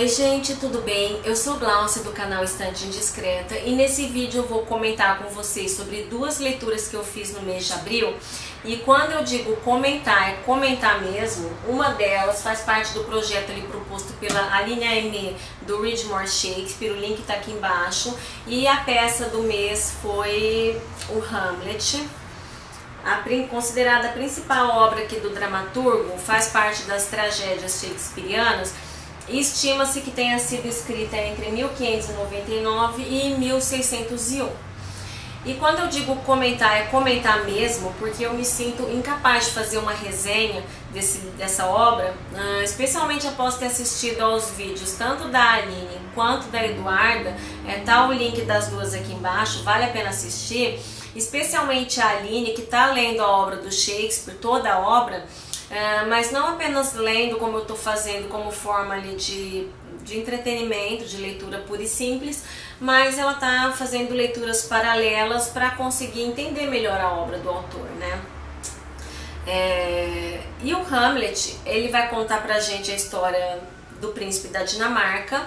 Oi gente, tudo bem? Eu sou Glaucia do canal Estante Indiscreta e nesse vídeo eu vou comentar com vocês sobre duas leituras que eu fiz no mês de abril. E quando eu digo comentar, é comentar mesmo. Uma delas faz parte do projeto ali proposto pela Aline Aimé do Read More Shakespeare, o link tá aqui embaixo. E a peça do mês foi o Hamlet. Considerada a principal obra aqui do dramaturgo, faz parte das tragédias shakespearianas e estima-se que tenha sido escrita entre 1599 e 1601. E quando eu digo comentar, é comentar mesmo, porque eu me sinto incapaz de fazer uma resenha dessa obra, especialmente após ter assistido aos vídeos tanto da Aline quanto da Eduarda. Tá o link das duas aqui embaixo, vale a pena assistir. Especialmente a Aline, que está lendo a obra do Shakespeare, toda a obra, mas não apenas lendo como eu estou fazendo, como forma ali de entretenimento, de leitura pura e simples, mas ela está fazendo leituras paralelas para conseguir entender melhor a obra do autor, né? E o Hamlet, ele vai contar pra gente a história do príncipe da Dinamarca,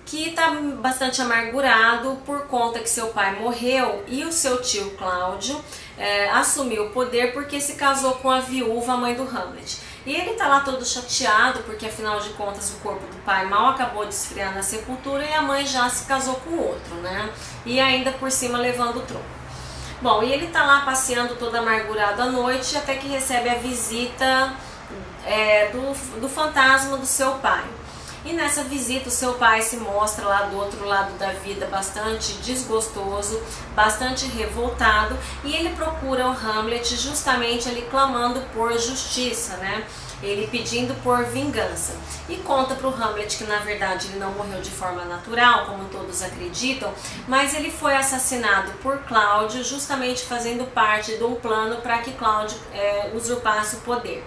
que está bastante amargurado por conta que seu pai morreu e o seu tio Cláudio assumiu o poder porque se casou com a viúva, mãe do Hamlet. E ele está lá todo chateado porque afinal de contas o corpo do pai mal acabou de esfriar na sepultura e a mãe já se casou com outro, né? E ainda por cima levando o trono. Bom, e ele está lá passeando todo amargurado à noite até que recebe a visita do fantasma do seu pai. E nessa visita o seu pai se mostra lá do outro lado da vida bastante desgostoso, bastante revoltado, e ele procura o Hamlet justamente ali clamando por justiça, né? Ele pedindo por vingança. E conta para o Hamlet que na verdade ele não morreu de forma natural, como todos acreditam, mas ele foi assassinado por Cláudio, justamente fazendo parte de um plano para que Cláudio usurpasse o poder.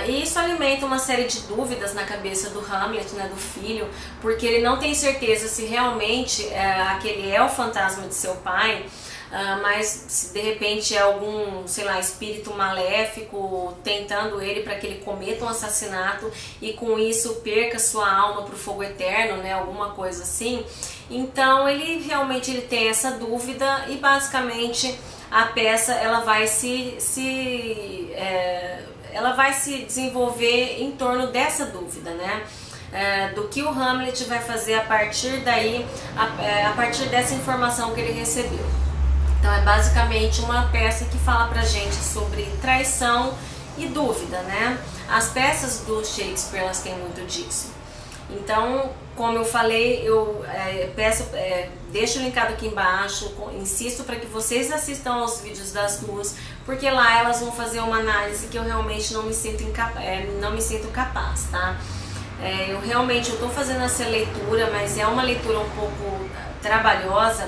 E isso alimenta uma série de dúvidas na cabeça do Hamlet, né, do filho, porque ele não tem certeza se realmente aquele é o fantasma de seu pai, mas se de repente é algum, sei lá, espírito maléfico tentando ele para que ele cometa um assassinato e com isso perca sua alma para o fogo eterno, né, alguma coisa assim. Então ele realmente tem essa dúvida e basicamente a peça ela vai se desenvolver em torno dessa dúvida, né? Do que o Hamlet vai fazer a partir daí, a partir dessa informação que ele recebeu. Então é basicamente uma peça que fala pra gente sobre traição e dúvida, né? As peças do Shakespeare, elas têm muito disso. Então, como eu falei, eu deixo linkado aqui embaixo, insisto para que vocês assistam aos vídeos das duas, porque lá elas vão fazer uma análise que eu realmente não me sinto capaz, tá? Eu realmente estou fazendo essa leitura, mas é uma leitura um pouco trabalhosa.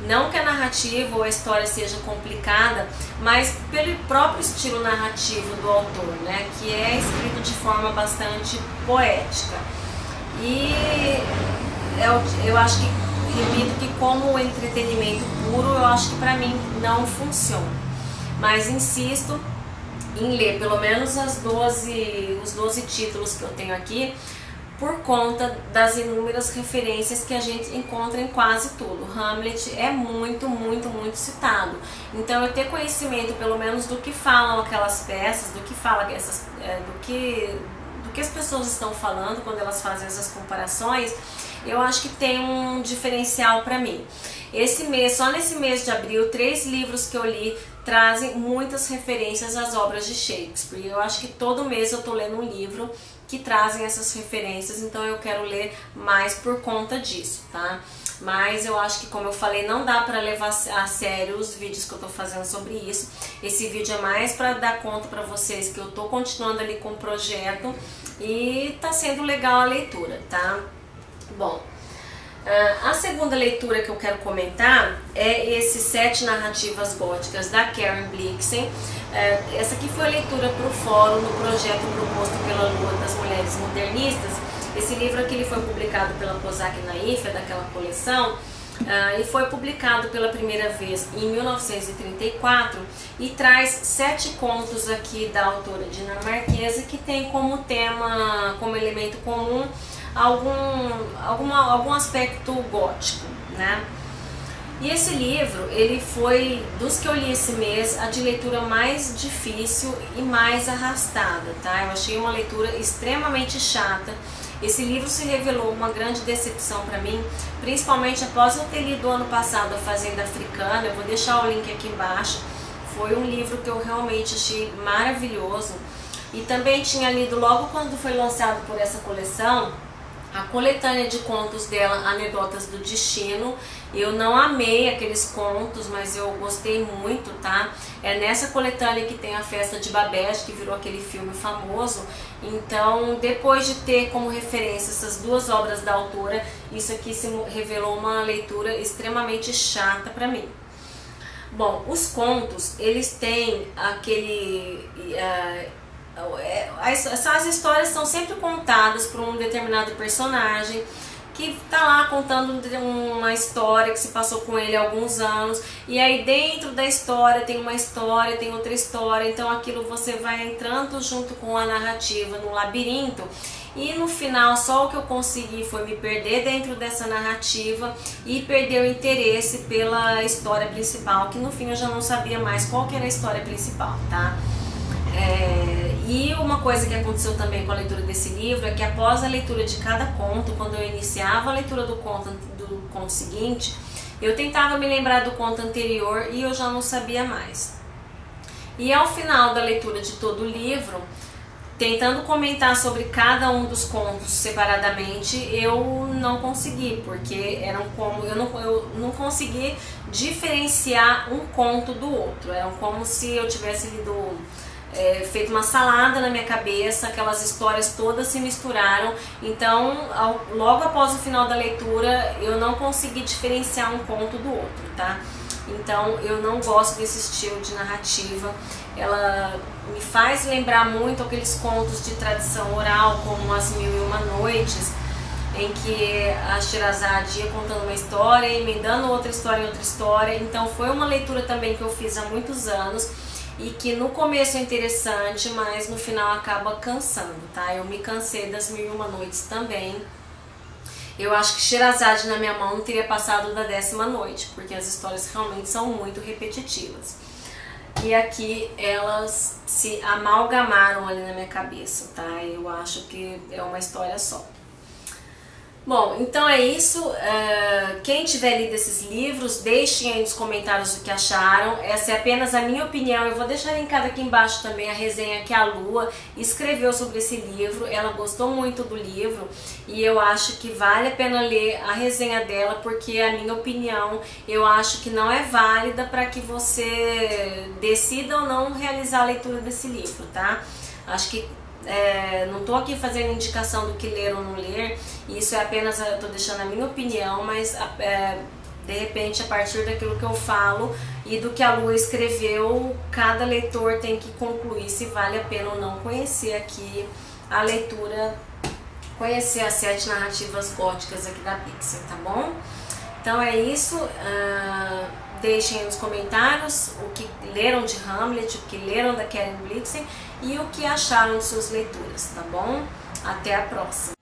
Não que a narrativa ou a história seja complicada, mas pelo próprio estilo narrativo do autor, né? Que é escrito de forma bastante poética. E eu acho que, repito, que como entretenimento puro, eu acho que pra mim não funciona. Mas insisto em ler pelo menos os 12 títulos que eu tenho aqui, por conta das inúmeras referências que a gente encontra em quase tudo. Hamlet é muito, muito, muito citado. Então eu ter conhecimento pelo menos do que falam aquelas peças, do que as pessoas estão falando quando elas fazem essas comparações, eu acho que tem um diferencial para mim. Esse mês, só nesse mês de abril, 3 livros que eu li trazem muitas referências às obras de Shakespeare. Eu acho que todo mês eu tô lendo um livro que trazem essas referências, então eu quero ler mais por conta disso, tá? Mas eu acho que, como eu falei, não dá para levar a sério os vídeos que eu tô fazendo sobre isso. Esse vídeo é mais para dar conta para vocês que eu tô continuando ali com o projeto e tá sendo legal a leitura, tá? Bom, a segunda leitura que eu quero comentar é esses 7 narrativas góticas da Karen Blixen. Essa aqui foi a leitura para o fórum no projeto proposto pela Lua das Mulheres Modernistas. Esse livro aqui ele foi publicado pela Kozak Naif, daquela coleção, e foi publicado pela primeira vez em 1934 e traz 7 contos aqui da autora dinamarquesa que tem como tema, como elemento comum, algum aspecto gótico, né? E esse livro, ele foi, dos que eu li esse mês, a de leitura mais difícil e mais arrastada, tá? Eu achei uma leitura extremamente chata. Esse livro se revelou uma grande decepção para mim, principalmente após eu ter lido ano passado A Fazenda Africana. Eu vou deixar o link aqui embaixo. Foi um livro que eu realmente achei maravilhoso. E também tinha lido logo quando foi lançado por essa coleção, a coletânea de contos dela, Anedotas do Destino. Eu não amei aqueles contos, mas eu gostei muito, tá? É nessa coletânea que tem A Festa de Babette, que virou aquele filme famoso. Então, depois de ter como referência essas duas obras da autora, isso aqui se revelou uma leitura extremamente chata pra mim. Bom, os contos, eles têm aquele... Essas histórias são sempre contadas por um determinado personagem que tá lá contando uma história que se passou com ele há alguns anos, e aí dentro da história tem uma história, tem outra história, então aquilo você vai entrando junto com a narrativa no labirinto, e no final só o que eu consegui foi me perder dentro dessa narrativa e perder o interesse pela história principal, que no fim eu já não sabia mais qual que era a história principal, tá? E uma coisa que aconteceu também com a leitura desse livro é que após a leitura de cada conto, quando eu iniciava a leitura do conto seguinte, eu tentava me lembrar do conto anterior e eu já não sabia mais. E ao final da leitura de todo o livro, tentando comentar sobre cada um dos contos separadamente, eu não consegui, porque eu não consegui diferenciar um conto do outro. Eram como se eu tivesse lido... feito uma salada na minha cabeça, aquelas histórias todas se misturaram, então logo após o final da leitura eu não consegui diferenciar um conto do outro, tá? Então eu não gosto desse estilo de narrativa, ela me faz lembrar muito aqueles contos de tradição oral, como As Mil e Uma Noites, em que a Sherazade ia contando uma história, emendando outra história em outra história. Então foi uma leitura também que eu fiz há muitos anos, e que no começo é interessante, mas no final acaba cansando, tá? Eu me cansei das Mil e Uma Noites também. Eu acho que Sherazade na minha mão não teria passado da 10ª noite, porque as histórias realmente são muito repetitivas. E aqui elas se amalgamaram ali na minha cabeça, tá? Eu acho que é uma história só. Bom, então é isso. Quem tiver lido esses livros, deixem aí nos comentários o que acharam. Essa é apenas a minha opinião. Eu vou deixar linkado aqui embaixo também a resenha que a Lua escreveu sobre esse livro. Ela gostou muito do livro e eu acho que vale a pena ler a resenha dela, porque a minha opinião eu acho que não é válida para que você decida ou não realizar a leitura desse livro, tá? Acho que não estou aqui fazendo indicação do que ler ou não ler, isso é apenas, estou deixando a minha opinião, mas de repente a partir daquilo que eu falo e do que a Lua escreveu, cada leitor tem que concluir se vale a pena ou não conhecer aqui a leitura, conhecer as 7 narrativas góticas aqui da Pixar, tá bom? Então é isso. Deixem aí nos comentários o que leram de Hamlet, o que leram da Karen Blixen e o que acharam de suas leituras, tá bom? Até a próxima!